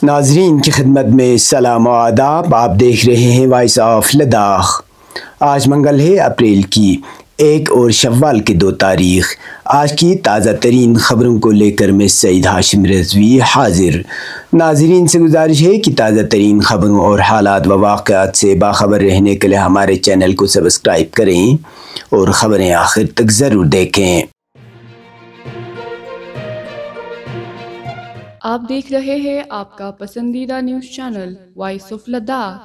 ناظرین کی خدمت میں سلام و آداب۔ آپ دیکھ رہے ہیں وائس آف لداخ۔ آج منگل ہے، اپریل کی 1 اور شوال کے 2 تاریخ۔ آج کی تازہ ترین خبروں کو لے کر میں سعید ہاشم رضوی حاضر۔ ناظرین سے گزارش ہے کہ تازہ ترین خبروں اور حالات و واقعات سے باخبر رہنے کے لیے ہمارے چینل کو سبسکرائب کریں اور خبریں آخر تک ضرور دیکھیں۔ آپ دیکھ رہے ہیں آپ کا پسندیدہ news channel voice of Ladakh.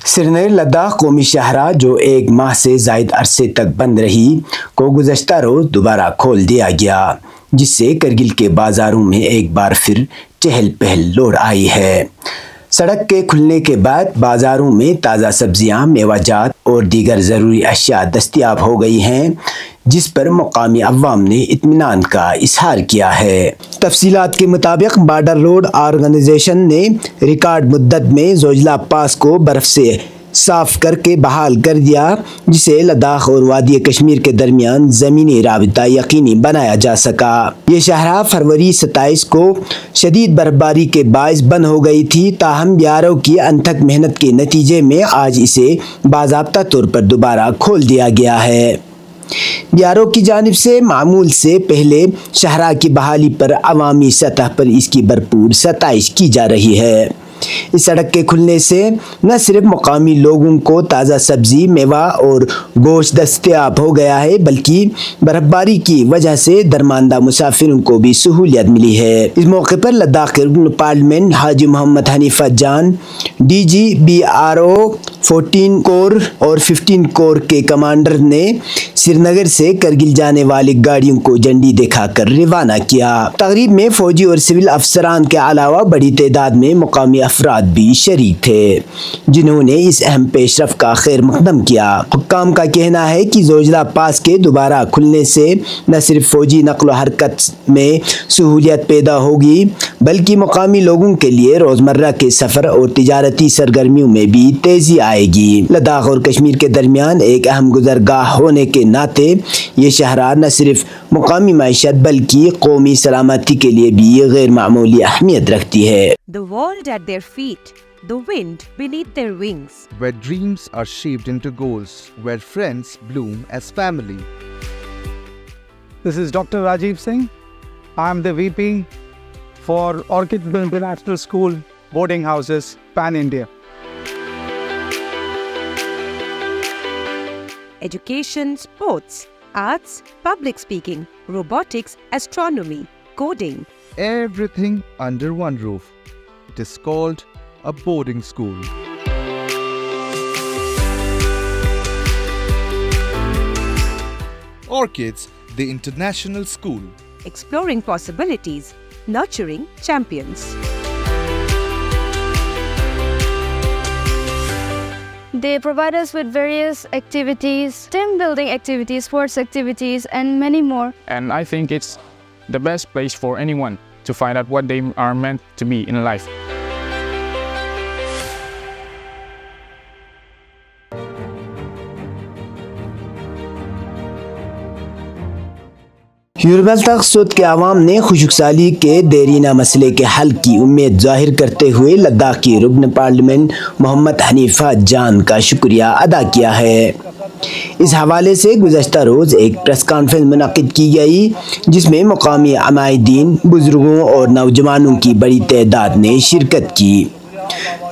Srinagar Ladakh قومی شاہراہ جو 1 ماہ سے زائد عرصے تک بند رہی کو گزشتہ روز دوبارہ کھول دیا گیا، جس سے کرگل کے بازاروں میں ایک بار پھر چہل پہل لوٹ آئی ہے۔ سڑک کے کھلنے کے بعد بازاروں میں تازہ سبزیاں، میوہ جات اور دیگر ضروری اشیاء دستیاب ہو گئی ہیں، جس پر مقامی عوام نے اطمینان کا اظہار کیا ہے۔ تفصیلات کے مطابق بارڈر روڈ آرگنائزیشن نے ریکارڈ مدت میں زوجلا پاس کو برف سے صاف کر کے بحال کر دیا، جسے لداخ اور وادی کشمیر کے درمیان زمینی رابطہ یقینی بنایا جا سکا۔ یہ شاہراہ فروری 27 کو شدید برف باری کے باعث بند ہو گئی تھی، تاہم بیارو کی انتھک محنت کے نتیجے میں آج اسے باضابطہ طور پر دوبارہ کھول دیا گیا ہے۔ بیارو کی جانب سے معمول سے پہلے شاہراہ کی بحالی پر عوامی سطح پر اس کی بھرپور ستائش کی جا رہی ہے۔ اس سڑک کے کھلنے سے نہ صرف مقامی لوگوں کو تازہ سبزی، میوہ اور گوشت دستیاب ہو گیا ہے، بلکہ برف باری کی وجہ سے درماندہ مسافروں کو بھی سہولیت ملی ہے۔ اس موقع پر لداخ کے رکن پارلیمنٹ حاجی محمد حنیفہ جان، ڈی جی بیارو 14 کور اور 15 کور کے کمانڈر نے سرینگر سے کرگل جانے والی گاڑیوں کو جھنڈی دکھا کر روانہ کیا۔ تقریب میں فوجی اور سول افسران کے علاوہ بڑی تعداد میں مقامی افراد بھی شریک تھے، جنہوں نے اس اہم پیش رفت کا خیر مقدم کیا۔ حکام کا کہنا ہے کہ زوجلا پاس کے دوبارہ کھلنے سے نہ صرف فوجی نقل و حرکت میں سہولیت پیدا ہوگی، بلکہ مقامی لوگوں کے لیے روزمرہ کے سفر اور تجارتی سرگرمیوں میں بھی تیزی آئے گی۔ لداخ اور کشمیر کے درمیان ایک اہم گزرگاہ ہونے کے ناطے یہ شاہراہ نہ صرف مقامی معیشت بلکہ قومی سلامتی کے لیے بھی غیر معمولی اہمیت رکھتی ہے۔ The world at their feet, the wind beneath their wings. Where dreams are shaped into goals, where friends bloom as family. This is Dr. Rajiv Singh. I am the VP for Orchid International School Boarding Houses, Pan India. Education, sports, arts, public speaking, robotics, astronomy, coding. Everything under one roof. It is called a boarding school. Orchids, the International School. Exploring possibilities, nurturing champions. They provide us with various activities, team building activities, sports activities, and many more. And I think it's the best place for anyone to find out what they are meant to be in life. یوربل تک سود کے عوام نے خشک سالی کے دیرینہ مسئلے کے حل کی امید ظاہر کرتے ہوئے لداخ کی رکن پارلیمنٹ محمد حنیفہ جان کا شکریہ ادا کیا ہے۔ اس حوالے سے گزشتہ روز ایک پریس کانفرنس منعقد کی گئی، جس میں مقامی عمائدین، بزرگوں اور نوجوانوں کی بڑی تعداد نے شرکت کی۔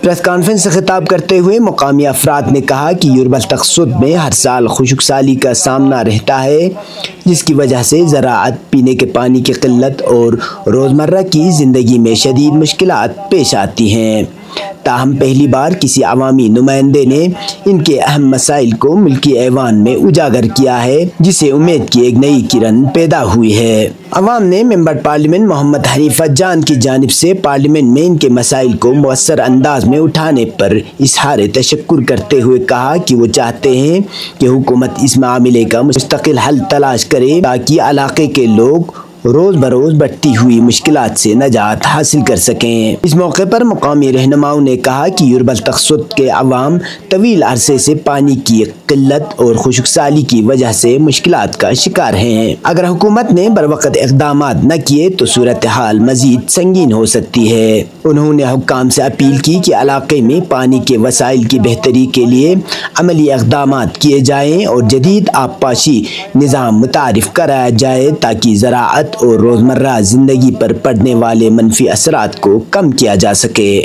پریس کانفرنس سے خطاب کرتے ہوئے مقامی افراد نے کہا کہ یوربل تقسط میں ہر سال خشک سالی کا سامنا رہتا ہے، جس کی وجہ سے زراعت، پینے کے پانی کی قلت اور روزمرہ کی زندگی میں شدید مشکلات پیش آتی ہیں۔ تاہم پہلی بار کسی عوامی نمائندے نے ان کے اہم مسائل کو ملکی ایوان میں اجاگر کیا ہے، جس سے امید کی ایک نئی کرن پیدا ہوئی ہے۔ عوام نے ممبر پارلیمنٹ محمد حنیفہ جان کی جانب سے پارلیمنٹ میں ان کے مسائل کو مؤثر انداز میں اٹھانے پر اظہار تشکر کرتے ہوئے کہا کہ وہ چاہتے ہیں کہ حکومت اس معاملے کا مستقل حل تلاش کرے تاکہ علاقے کے لوگ روز بروز بڑھتی ہوئی مشکلات سے نجات حاصل کر سکیں۔ اس موقع پر مقامی رہنماؤں نے کہا کہ یوربلتخصت کے عوام طویل عرصے سے پانی کی قلت اور خشک سالی کی وجہ سے مشکلات کا شکار ہیں۔ اگر حکومت نے بروقت اقدامات نہ کیے تو صورتحال مزید سنگین ہو سکتی ہے۔ انہوں نے حکام سے اپیل کی کہ علاقے میں پانی کے وسائل کی بہتری کے لیے عملی اقدامات کیے جائیں اور جدید آبپاشی نظام متعارف کرایا جائے تاکہ زراعت اور روزمرہ زندگی پر پڑنے والے منفی اثرات کو کم کیا جا سکے۔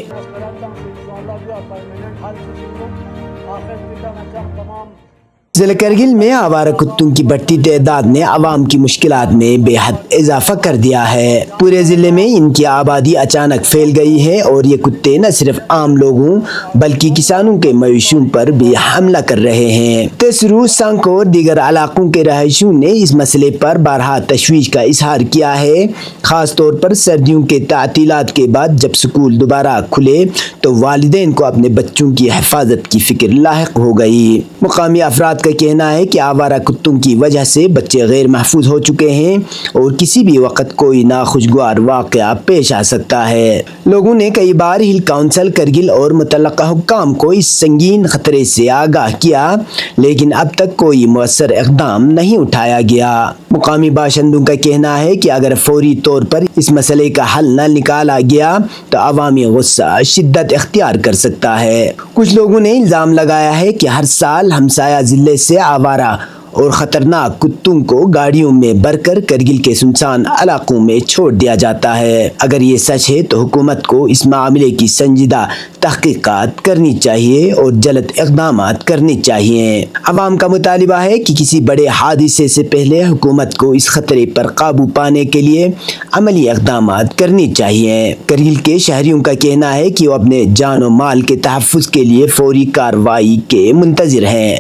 ضلع کرگل میں آوارہ کتوں کی بڑھتی تعداد نے عوام کی مشکلات میں بے حد اضافہ کر دیا ہے۔ پورے ضلع میں ان کی آبادی اچانک پھیل گئی ہے اور یہ کتے نہ صرف عام لوگوں بلکہ کسانوں کے مویشیوں پر بھی حملہ کر رہے ہیں۔ تسرو، سنک اور دیگر علاقوں کے رہائشیوں نے اس مسئلے پر بارہا تشویش کا اظہار کیا ہے۔ خاص طور پر سردیوں کے تعطیلات کے بعد جب سکول دوبارہ کھلے تو والدین کو اپنے بچوں کی حفاظت کی فکر لاحق ہو گئی۔ مقامی افراد کا کہنا ہے کہ آوارہ کتوں کی وجہ سے بچے غیر محفوظ ہو چکے ہیں اور کسی بھی وقت کوئی ناخوشگوار واقعہ پیش آ سکتا ہے۔ لوگوں نے کئی بار ہل کونسل کرگل اور متعلقہ حکام کو اس سنگین خطرے سے آگاہ کیا لیکن اب تک کوئی مؤثر اقدام نہیں اٹھایا گیا۔ مقامی باشندوں کا کہنا ہے کہ اگر فوری طور پر اس مسئلے کا حل نہ نکالا گیا تو عوامی غصہ شدت اختیار کر سکتا ہے۔ کچھ لوگوں نے الزام لگایا ہے کہ ہر سال ہمسایہ ضلع سے آوارہ اور خطرناک کتوں کو گاڑیوں میں بھر کر کرگل کے سنسان علاقوں میں چھوڑ دیا جاتا ہے۔ اگر یہ سچ ہے تو حکومت کو اس معاملے کی سنجیدہ تحقیقات کرنی چاہیے اور جلد اقدامات کرنے چاہیے۔ عوام کا مطالبہ ہے کہ کسی بڑے حادثے سے پہلے حکومت کو اس خطرے پر قابو پانے کے لیے عملی اقدامات کرنی چاہیے۔ کرگل کے شہریوں کا کہنا ہے کہ وہ اپنے جان و مال کے تحفظ کے لیے فوری کارروائی کے منتظر ہیں۔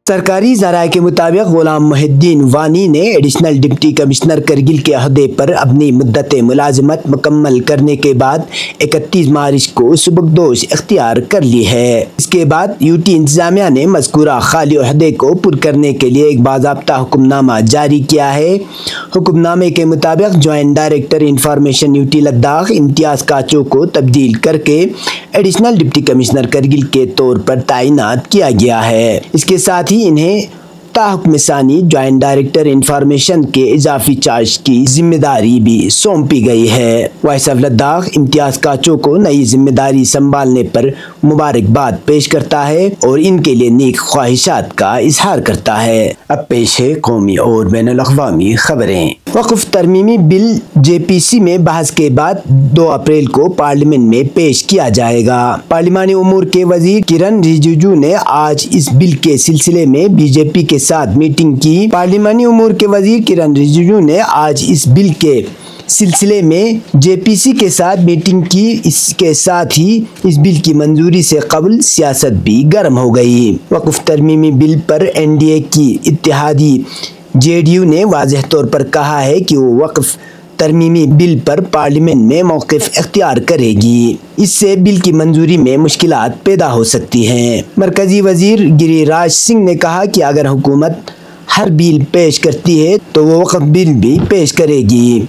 سرکاری ذرائع کے مطابق غلام محی الدین وانی نے ایڈیشنل ڈپٹی کمشنر کرگل کے عہدے پر اپنی مدت ملازمت مکمل کرنے کے بعد 31 مارچ کو سبکدوش اختیار کر لی ہے۔ اس کے بعد یوٹی انتظامیہ نے مذکورہ خالی عہدے کو پر کرنے کے لیے ایک باضابطہ حکم نامہ جاری کیا ہے۔ حکم نامے کے مطابق joint director information UT Ladakh Imtiaz Kachu کو تبدیل کر کے ایڈیشنل ڈپٹی کمشنر کرگل کے طور پر تعینات کیا گیا ہے۔ اس کے ساتھ ہی انہیں تاحکم ثانی جوائنٹ ڈائریکٹر انفارمیشن کے اضافی چارج کی ذمہ داری بھی سونپی گئی ہے۔ وائس آف لداخ امتیاز کاچو کو نئی ذمہ داری سنبھالنے پر مبارکباد پیش کرتا ہے اور ان کے لیے نیک خواہشات کا اظہار کرتا ہے۔ اب پیش ہے قومی اور بین الاقوامی خبریں۔ وقف ترمیمی بل جے پی سی میں بحث کے بعد 2 اپریل کو پارلیمنٹ میں پیش کیا جائے گا۔ پارلیمانی امور کے وزیر کرن رجیجو نے آج اس بل کے سلسلے میں بی جے پی کے ساتھ میٹنگ کی۔ پارلیمانی امور کے وزیر کرن رجیجو نے آج اس بل کے سلسلے میں جے پی سی کے ساتھ میٹنگ کی۔ اس کے ساتھ ہی اس بل کی منظوری سے قبل سیاست بھی گرم ہو گئی۔ وقف ترمیمی بل پر این ڈی اے کی اتحادی جے ڈی یو نے واضح طور پر کہا ہے کہ وہ وقف ترمیمی بل پر پارلیمنٹ میں موقف اختیار کرے گی۔ اس سے بل کی منظوری میں مشکلات پیدا ہو سکتی ہیں۔ مرکزی وزیر گری راج سنگھ نے کہا کہ اگر حکومت ہر بل پیش کرتی ہے تو وہ وقف بل بھی پیش کرے گی۔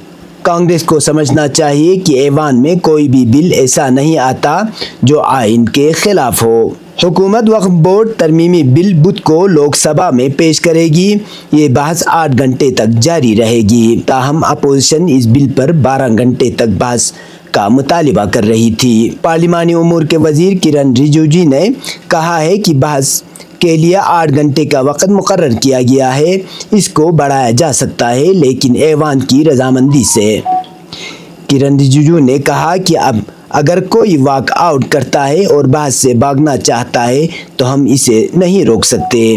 کانگریس کو سمجھنا چاہیے کہ ایوان میں کوئی بھی بل ایسا نہیں آتا جو آئین کے خلاف ہو۔ حکومت وقف بورڈ ترمیمی بل بدھ کو لوک سبھا میں پیش کرے گی۔ یہ بحث 8 گھنٹے تک جاری رہے گی۔ تاہم اپوزیشن اس بل پر 12 گھنٹے تک بحث کا مطالبہ کر رہی تھی۔ پارلیمانی امور کے وزیر کرن رجیجو نے کہا ہے کہ بحث کے لیے 8 گھنٹے کا وقت مقرر کیا گیا ہے۔ اس کو بڑھایا جا سکتا ہے لیکن ایوان کی رضامندی سے۔ کرن رجیجو نے کہا کہ اگر کوئی واک آؤٹ کرتا ہے اور بحث سے بھاگنا چاہتا ہے تو ہم اسے نہیں روک سکتے۔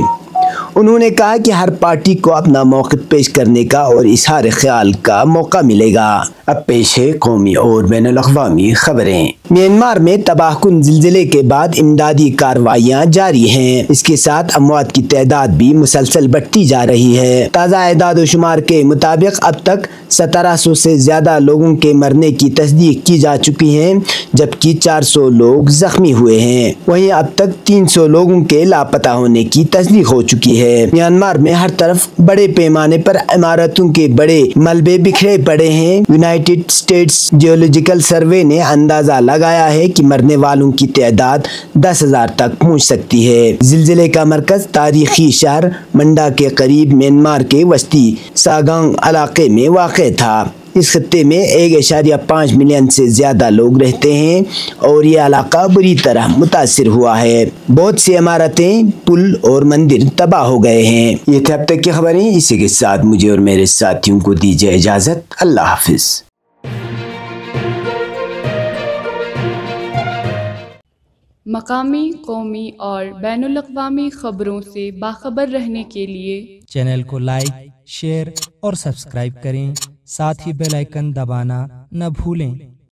انہوں نے کہا کہ ہر پارٹی کو اپنا موقف پیش کرنے کا اور اظہار خیال کا موقع ملے گا۔ اب پیش ہے قومی اور بین الاقوامی خبریں۔ میانمار میں تباہ کن زلزلے کے بعد امدادی کارروائیاں جاری ہیں۔ اس کے ساتھ اموات کی تعداد بھی مسلسل بڑھتی جا رہی ہے۔ تازہ اعداد و شمار کے مطابق اب تک 1700 سے زیادہ لوگوں کے مرنے کی تصدیق کی جا چکی ہے، جبکہ 400 لوگ زخمی ہوئے ہیں۔ وہیں اب تک 300 لوگوں کے لاپتہ ہونے کی تصدیق ہو چکی ہے۔ میانمار میں ہر طرف بڑے پیمانے پر عمارتوں کے بڑے ملبے بکھرے پڑے ہیں۔ یونائیٹڈ اسٹیٹس جیولوجیکل سروے نے اندازہ لگایا ہے کہ مرنے والوں کی تعداد 10,000 تک پہنچ سکتی ہے۔ زلزلے کا مرکز تاریخی شہر منڈا کے قریب میانمار کے وسطی ساگانگ علاقے میں واقع تھا۔ اس خطے میں 1.5 ملین سے زیادہ لوگ رہتے ہیں اور یہ علاقہ بری طرح متاثر ہوا ہے۔ بہت سی عمارتیں، پل اور مندر تباہ ہو گئے ہیں۔ یہ تھے اب تک کی خبریں۔ اسی کے ساتھ مجھے اور میرے ساتھیوں کو دیجیے اجازت۔ اللہ حافظ۔ مقامی، قومی اور بین الاقوامی خبروں سے باخبر رہنے کے لیے چینل کو لائک، شیئر اور سبسکرائب کریں، ساتھ ہی بیل آئیکن دبانا نہ بھولیں۔